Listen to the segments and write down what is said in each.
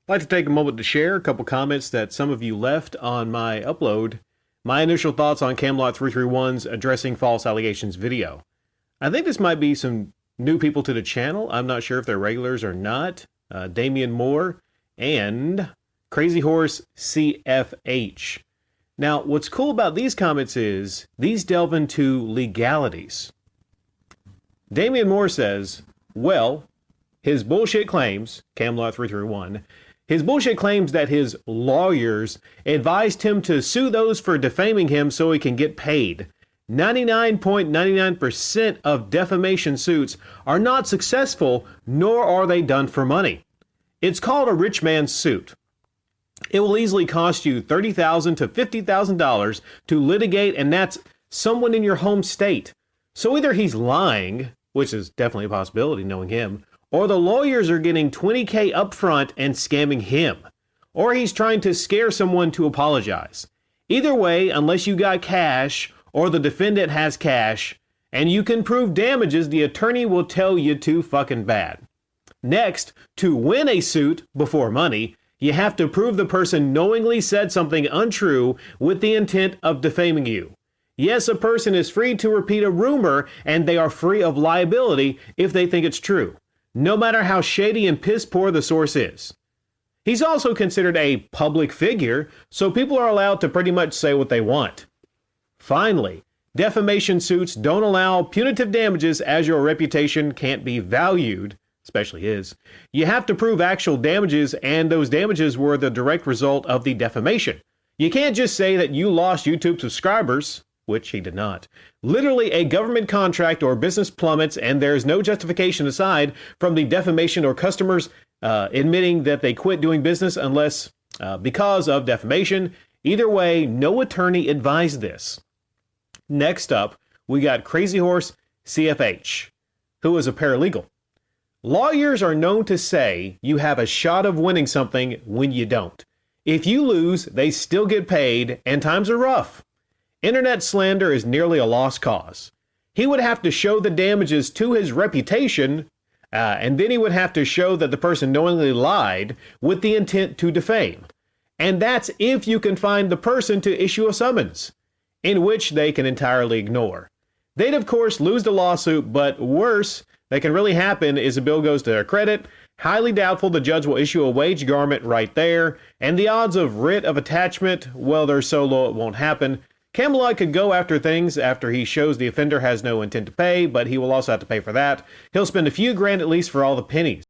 I'd like to take a moment to share a couple comments that some of you left on my upload. My initial thoughts on Camelot331's Addressing False Allegations video. I think this might be some new people to the channel. I'm not sure if they're regulars or not. Damian Moore and Crazy Horse CFH. Now, what's cool about these comments is these delve into legalities. Damian Moore says, well, his bullshit claims, Camelot331, his bullshit claims that his lawyers advised him to sue those for defaming him so he can get paid. 99.99% of defamation suits are not successful, nor are they done for money. It's called a rich man's suit. It will easily cost you $30,000 to $50,000 to litigate, and that's someone in your home state. So either he's lying, which is definitely a possibility knowing him, or the lawyers are getting $20K upfront and scamming him, or he's trying to scare someone to apologize. Either way, unless you got cash or the defendant has cash and you can prove damages, the attorney will tell you too fucking bad. Next, to win a suit before money, you have to prove the person knowingly said something untrue with the intent of defaming you. Yes, a person is free to repeat a rumor and they are free of liability if they think it's true, no matter how shady and piss poor the source is. He's also considered a public figure, so people are allowed to pretty much say what they want. Finally, defamation suits don't allow punitive damages as your reputation can't be valued, especially his. You have to prove actual damages, and those damages were the direct result of the defamation. You can't just say that you lost YouTube subscribers, which he did not. Literally, a government contract or business plummets, and there's no justification aside from the defamation or customers admitting that they quit doing business unless because of defamation. Either way, no attorney advised this. Next up, we got Crazy Horse CFH, who is a paralegal. Lawyers are known to say you have a shot of winning something when you don't. If you lose, they still get paid, and times are rough. Internet slander is nearly a lost cause. He would have to show the damages to his reputation, and then he would have to show that the person knowingly lied with the intent to defame. And that's if you can find the person to issue a summons, in which they can entirely ignore. They'd of course lose the lawsuit, but worse that can really happen is a bill goes to their credit. Highly doubtful the judge will issue a wage garment right there, and the odds of writ of attachment, well, they're so low it won't happen. Camelot could go after things after he shows the offender has no intent to pay, but he will also have to pay for that. He'll spend a few grand at least for all the pennies.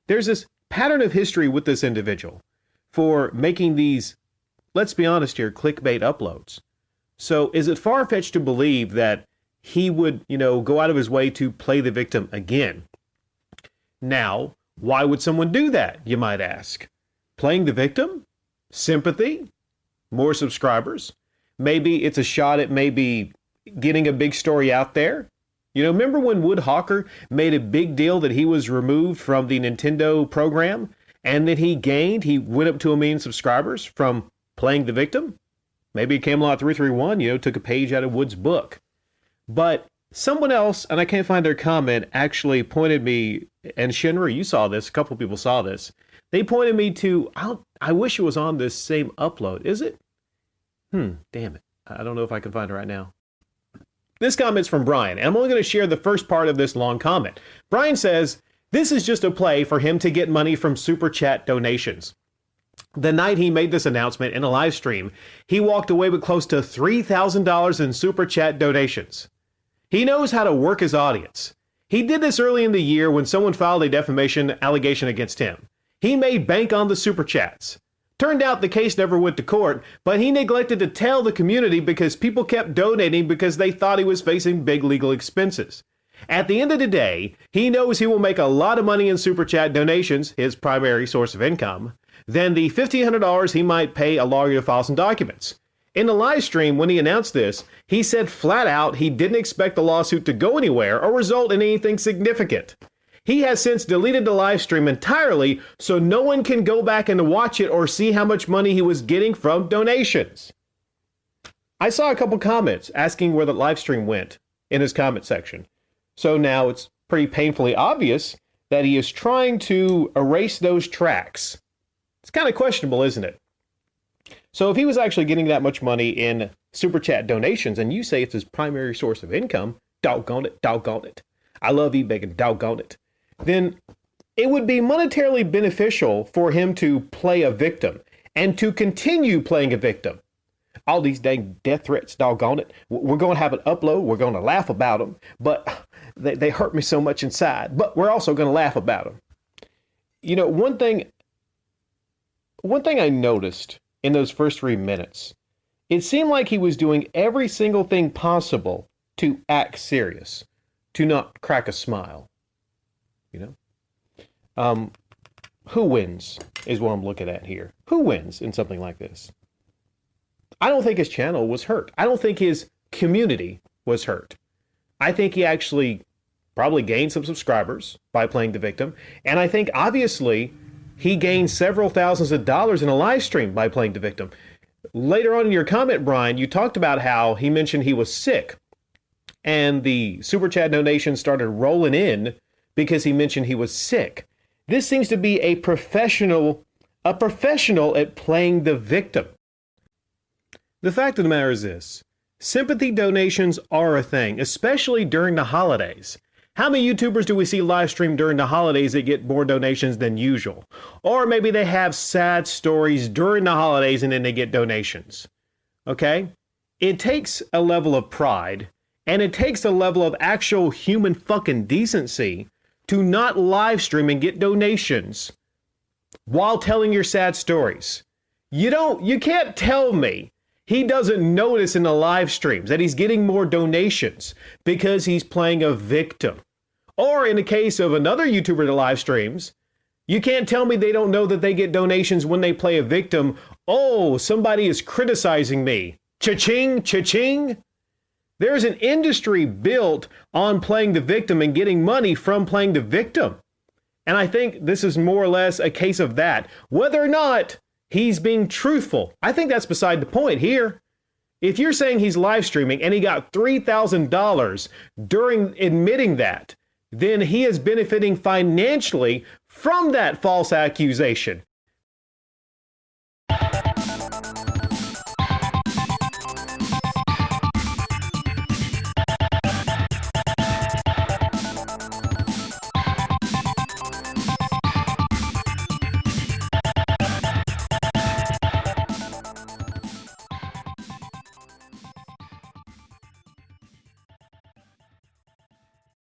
There's this pattern of history with this individual for making these, let's be honest here, clickbait uploads. So is it far-fetched to believe that he would, go out of his way to play the victim again? Now, why would someone do that, you might ask? Playing the victim? Sympathy? More subscribers? Maybe it's a shot at maybe getting a big story out there. Remember when Wood Hawker made a big deal that he was removed from the Nintendo program and that he went up to 1 million subscribers from playing the victim? Maybe Camelot331, took a page out of Wood's book. But someone else, and I can't find their comment, actually pointed me, and Shinra, you saw this, a couple of people saw this. They pointed me to, I wish it was on this same upload. Is it? Damn it. I don't know if I can find it right now. This comment's from Brian, and I'm only going to share the first part of this long comment. Brian says, this is just a play for him to get money from super chat donations. The night he made this announcement in a live stream, he walked away with close to $3,000 in super chat donations. He knows how to work his audience. He did this early in the year when someone filed a defamation allegation against him. He made bank on the super chats. Turned out the case never went to court, but he neglected to tell the community because people kept donating because they thought he was facing big legal expenses. At the end of the day, he knows he will make a lot of money in super chat donations, his primary source of income, than the $1,500 he might pay a lawyer to file some documents. In the live stream, when he announced this, he said flat out he didn't expect the lawsuit to go anywhere or result in anything significant. He has since deleted the live stream entirely so no one can go back and watch it or see how much money he was getting from donations. I saw a couple comments asking where the live stream went in his comment section. So now it's pretty painfully obvious that he is trying to erase those tracks. It's kind of questionable, isn't it? So if he was actually getting that much money in super chat donations and you say it's his primary source of income, doggone it. I love eBay, doggone it. Then it would be monetarily beneficial for him to play a victim and to continue playing a victim. All these dang death threats, doggone it. We're going to have an upload. We're going to laugh about them, but they hurt me so much inside. But we're also going to laugh about them. You know, one thing I noticed in those first 3 minutes, it seemed like he was doing every single thing possible to act serious, to not crack a smile. You know, who wins is what I'm looking at here. Who wins in something like this? I don't think his channel was hurt. I don't think his community was hurt. I think he actually probably gained some subscribers by playing the victim. And I think obviously he gained several thousands of dollars in a live stream by playing the victim. Later on in your comment, Brian, you talked about how he mentioned he was sick and the super chat donations started rolling in because he mentioned he was sick. This seems to be a professional at playing the victim. The fact of the matter is this: sympathy donations are a thing, especially during the holidays. How many YouTubers do we see live stream during the holidays that get more donations than usual? Or maybe they have sad stories during the holidays and then they get donations. Okay? It takes a level of pride and it takes a level of actual human fucking decency to not live stream and get donations while telling your sad stories. You can't tell me he doesn't notice in the live streams that he's getting more donations because he's playing a victim. Or in the case of another YouTuber that live streams, you can't tell me they don't know that they get donations when they play a victim. Oh, somebody is criticizing me. Cha-ching, cha-ching. There's an industry built on playing the victim and getting money from playing the victim. And I think this is more or less a case of that. Whether or not he's being truthful, I think that's beside the point here. If you're saying he's live streaming and he got $3,000 during admitting that, then he is benefiting financially from that false accusation.